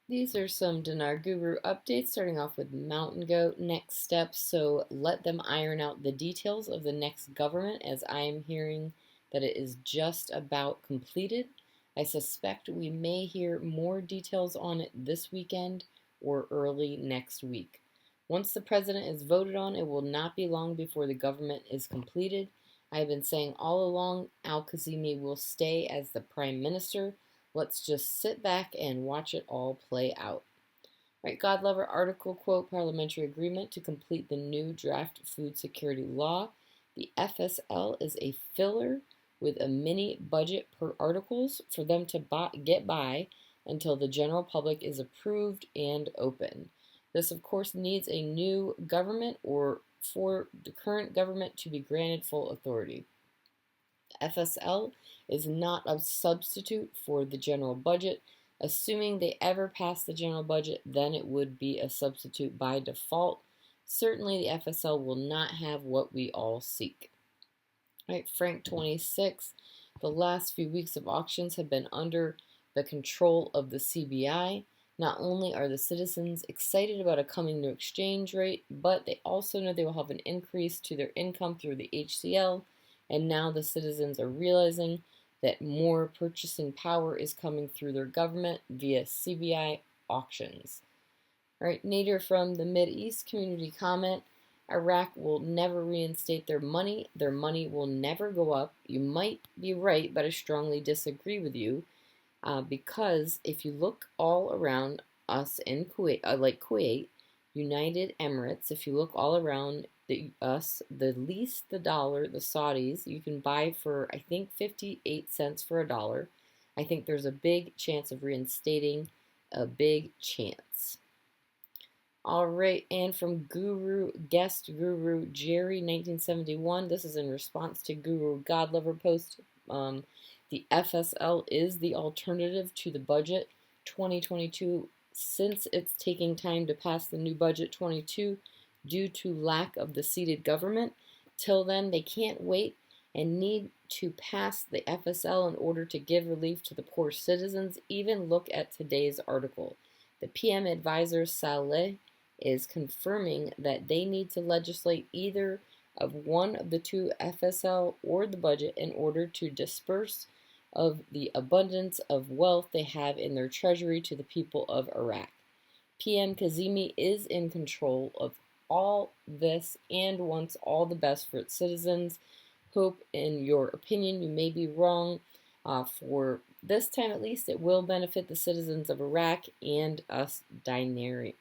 These are some Dinar Guru updates, starting off with Mountain Goat. Next steps, so let them iron out the details of the next government, as I am hearing that it is just about completed. I suspect we may hear more details on it this weekend or early next week. Once the president is voted on, it will not be long before the government is completed. I have been saying all along Al Kazimi will stay as the prime minister. Let's just sit back and watch it all play out. Right, God Lover article quote parliamentary agreement to complete the new draft food security law. The FSL is a filler with a mini budget per articles for them to get by until the general public is approved and open. This, of course, needs a new government or for the current government to be granted full authority. FSL is not a substitute for the general budget. Assuming they ever pass the general budget, then it would be a substitute by default. Certainly, the FSL will not have what we all seek. All right, Frank 26. The last few weeks of auctions have been under the control of the CBI. Not only are the citizens excited about a coming new exchange rate, but they also know they will have an increase to their income through the HCL, and now the citizens are realizing that more purchasing power is coming through their government via CBI auctions. All right, Nader from the Mideast community comment, Iraq will never reinstate their money. Their money will never go up. You might be right, but I strongly disagree with you because if you look all around us in Kuwait, like Kuwait, United Emirates, if you look all around us, the least the dollar, the Saudis, you can buy for, I think, 58 cents for a dollar. I think there's a big chance of reinstating, a big chance. All right, and from guest Guru Jerry 1971, this is in response to Guru Godlover post. The FSL is the alternative to the budget 2022 since it's taking time to pass the new budget 22 due to lack of the seated government. Till then, they can't wait and need to pass the FSL in order to give relief to the poor citizens. Even look at today's article. The PM advisor Saleh is confirming that they need to legislate either of one of the two FSL or the budget in order to disperse of the abundance of wealth they have in their treasury to the people of Iraq. PM Kazemi is in control of all this and wants all the best for its citizens. Hope, in your opinion, you may be wrong. For this time at least, it will benefit the citizens of Iraq and us Dinarians,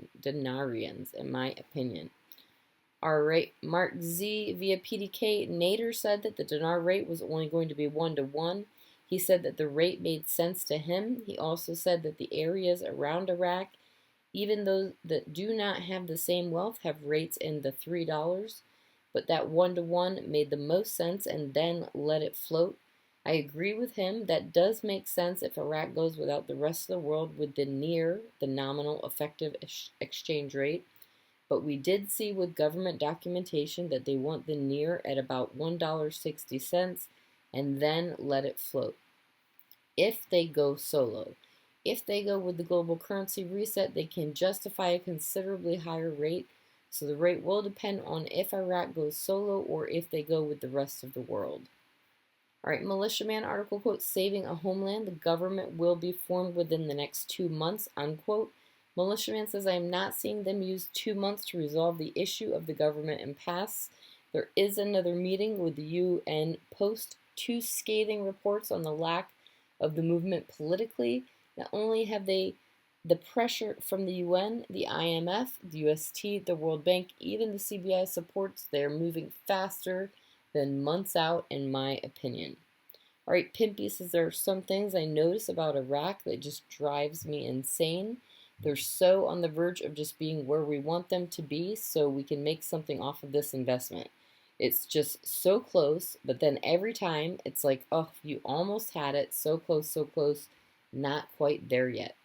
in my opinion. All right, Mark Z via PDK. Nader said that the dinar rate was only going to be 1 to 1. He said that the rate made sense to him. He also said that the areas around Iraq, even those that do not have the same wealth, have rates in the $3, but that 1 to 1 made the most sense and then let it float. I agree with him. That does make sense if Iraq goes without the rest of the world with the near, the nominal effective exchange rate. But we did see with government documentation that they want the near at about $1.60 and then let it float. If they go solo. If they go with the global currency reset, they can justify a considerably higher rate. So the rate will depend on if Iraq goes solo or if they go with the rest of the world. All right, Militiaman article quote, saving a homeland, the government will be formed within the next 2 months, unquote. Militiaman says, I am not seeing them use 2 months to resolve the issue of the government impasse. There is another meeting with the UN post 2 scathing reports on the lack of the movement politically. Not only have they the pressure from the UN, the IMF, the UST, the World Bank, even the CBI supports, they're moving faster than months out, in my opinion. All right, Pimpy says there are some things I notice about Iraq that just drives me insane. They're so on the verge of just being where we want them to be so we can make something off of this investment. It's just so close, but then every time it's like, oh, you almost had it, so close, not quite there yet.